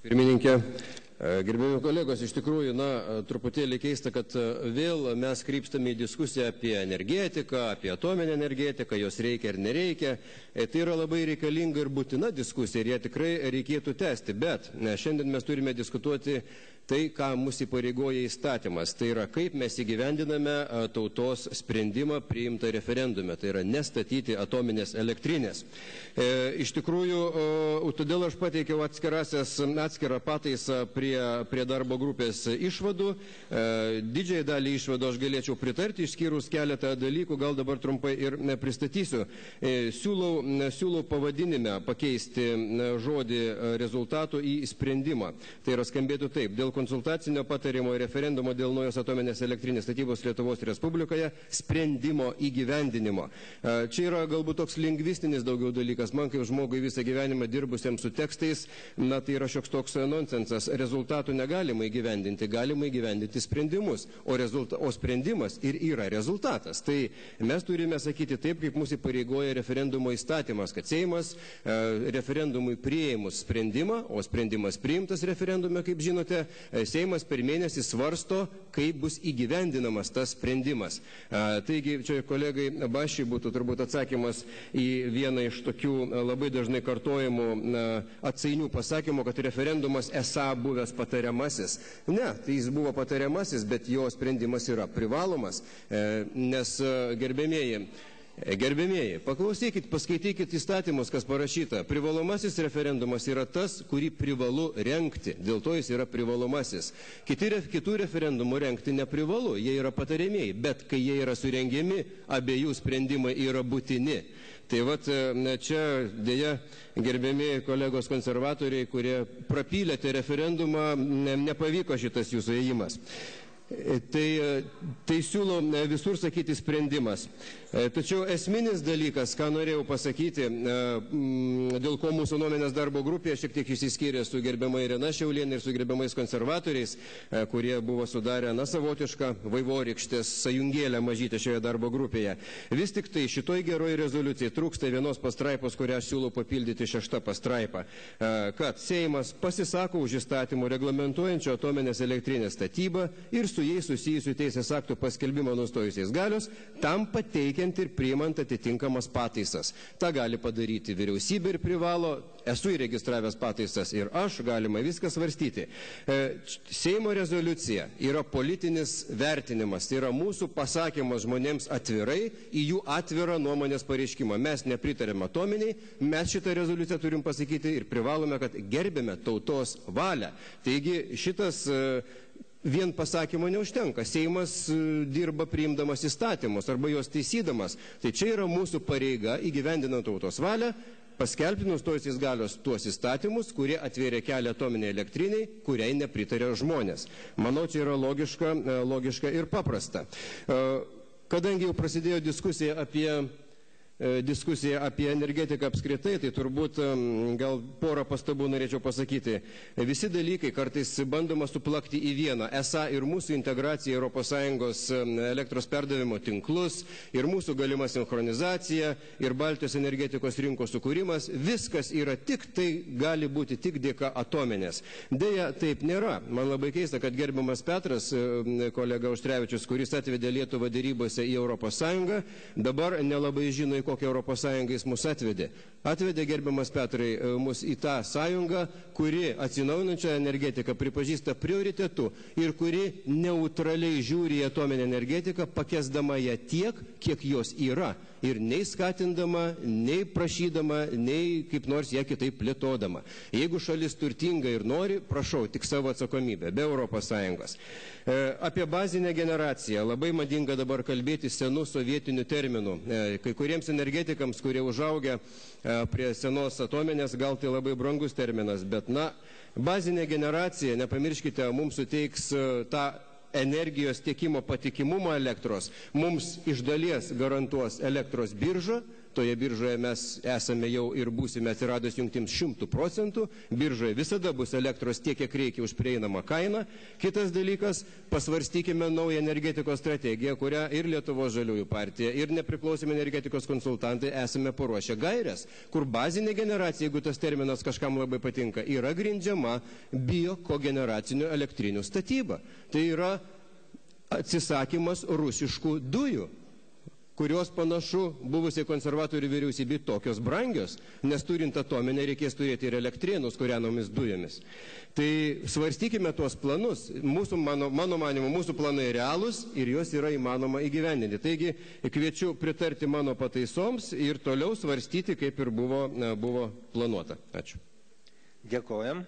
Pirmininkė, gerbiami kolegos, iš tikrųjų, truputėlį keista, kad vėl mes krypstame į diskusiją apie energetiką, apie atominę energetiką, jos reikia ar nereikia. Tai yra labai reikalinga ir būtina diskusija ir ją tikrai reikėtų tęsti, bet šiandien mes turime diskutuoti tai, ką mūsų įpareigoja įstatymas. Tai yra, kaip mes įgyvendiname tautos sprendimą priimtą referendume, tai yra nestatyti atominės elektrinės. Iš tikrųjų, todėl aš pateikiau atskirą pataisą prie darbo grupės išvadų. Didžiai dalį išvadų aš galėčiau pritarti, išskyrus keletą dalykų, gal dabar trumpai ir pristatysiu. Siūlau pavadinime pakeisti žodį rezultatų į sprendimą. Tai yra skambėtų taip: dėl konsultacinio patarimo ir referendumo dėl naujos atominės elektrinės statybos Lietuvos Respublikoje sprendimo įgyvendinimo. Čia yra galbūt toks lingvistinis daugiau dalykas. Man kaip žmogui visą gyvenimą dirbusiam su tekstais, tai yra šioks toks nonsensas. Rezultatų negalima įgyvendinti, galima įgyvendinti sprendimus, o sprendimas ir yra rezultatas. Tai mes turime sakyti taip, kaip mūsų įpareigoja referendumo įstatymas, kad Seimas referendumui priėmus sprendimą, o sprendimas priimtas referendume, kaip žinote, Seimas per mėnesį svarsto, kaip bus įgyvendinamas tas sprendimas. Taigi, čia kolegai Bašiui būtų turbūt atsakymas į vieną iš tokių labai dažnai kartojamų atsainių pasakymų, kad referendumas esą buvęs patariamasis. Ne, tai jis buvo patariamasis, bet jo sprendimas yra privalomas, nes Gerbėmieji, paklausykit, paskaitykit įstatymus, kas parašyta. Privalomasis referendumas yra tas, kurį privalu rengti. Dėl to jis yra privalomasis. Kitų referendumų rengti neprivalu, jie yra patariamieji, bet kai jie yra surengiami, abiejų sprendimai yra būtini. Tai čia dėja gerbėmieji kolegos konservatoriai, kurie prapylėte referendumą, nepavyko šitas jūsų ėjimas. Tai siūlau visur sakyti sprendimas. Tačiau esminis dalykas, ką norėjau pasakyti, dėl ko mūsų nuomonės darbo grupėje šiek tiek išsiskyrė su gerbiama Irena Šiaulienė ir su gerbiamais konservatoriais, kurie buvo sudarę savotišką vaivorykštės sąjungėlę mažytę šioje darbo grupėje. Vis tik tai šitoj geroj rezoliucijai trūksta vienos pastraipos, kurią aš siūlau papildyti 6 pastraipą, kad Seimas pasisako už įstatymų reglamentuojančio atominės elektrinės statybą ir su jais susijusių teisės aktų paskelbimo nustojusiais galios, tam pateikiant ir priimant atitinkamas pataisas. Ta gali padaryti vyriausybė ir privalo, esu įregistravęs pataisas ir aš, galima viską svarstyti. Seimo rezoliucija yra politinis vertinimas, tai yra mūsų pasakymas žmonėms atvirai į jų atvirą nuomonės pareiškimą. Mes nepritarėme atominiai, mes šitą rezoliuciją turim pasakyti ir privalome, kad gerbėme tautos valią. Taigi šitas vien pasakymo neužtenka. Seimas dirba priimdamas įstatymus arba juos taisydamas. Tai čia yra mūsų pareiga įgyvendinant tautos valią, paskelbti nustojusiais galios tuos įstatymus, kurie atvėrė kelią atominiai elektriniai, kuriai nepritarė žmonės. Manau, čia yra logiška ir paprasta. Kadangi jau prasidėjo diskusija apie energetiką apskritai, tai turbūt gal porą pastabų norėčiau pasakyti. Visi dalykai kartais bandoma suplakti į vieną. Esą ir mūsų integracija ES elektros perdavimo tinklus, ir mūsų galima sinchronizacija, ir Baltijos energetikos rinkos sukūrimas, viskas yra gali būti tik dėka atominės. Deja, taip nėra. Man labai keista, kad gerbiamas Petras, kolega Auštrevičius, kuris atvedė Lietuvą dėrybose į ES, dabar nelabai žino, į kokią Europos Sąjungą jis mus atvedė. Atvedė, gerbiamas Petrai, mus į tą sąjungą, kuri atsinaujinančią energetiką pripažįsta prioritetu ir kuri neutraliai žiūri į atominę energetiką, pakesdama ją tiek, kiek jos yra. Ir nei skatindama, nei prašydama, nei kaip nors ją kitaip plėtodama. Jeigu šalis turtinga ir nori, prašau, tik savo atsakomybę, be Europos Sąjungos. Apie bazinę generaciją labai madinga dabar kalbėti senų sovietinių terminų. Kai kuriems energetikams, kurie užaugę prie senos atominės, gal tai labai brangus terminas, bet bazinė generacija, nepamirškite, mums suteiks tą energijos tiekimo patikimumą elektros, mums iš dalies garantuos elektros birža, toje biržoje mes esame jau ir būsime atsiradus jungtims 100%, biržoje visada bus elektros tiek, kiek reikia už prieinamą kainą. Kitas dalykas, pasvarstykime naują energetikos strategiją, kurią ir Lietuvos žaliųjų partija, ir nepriklausomi energetikos konsultantai esame paruošę gairias, kur bazinė generacija, jeigu tas terminas kažkam labai patinka, yra grindžiama biokogeneracinių elektrinių statyba. Tai yra atsisakymas rusiškų dujų, kurios panašu buvusiai konservatorių vyriausybei tokios brangios, nes turint atominę reikės turėti ir elektrėnus kūrenomis dujomis. Tai svarstykime tuos planus. Mano manimu, mūsų planai realūs ir juos yra įmanoma įgyvendinti. Taigi kviečiu pritarti mano pataisoms ir toliau svarstyti, kaip ir buvo planuota. Ačiū. Dėkojam.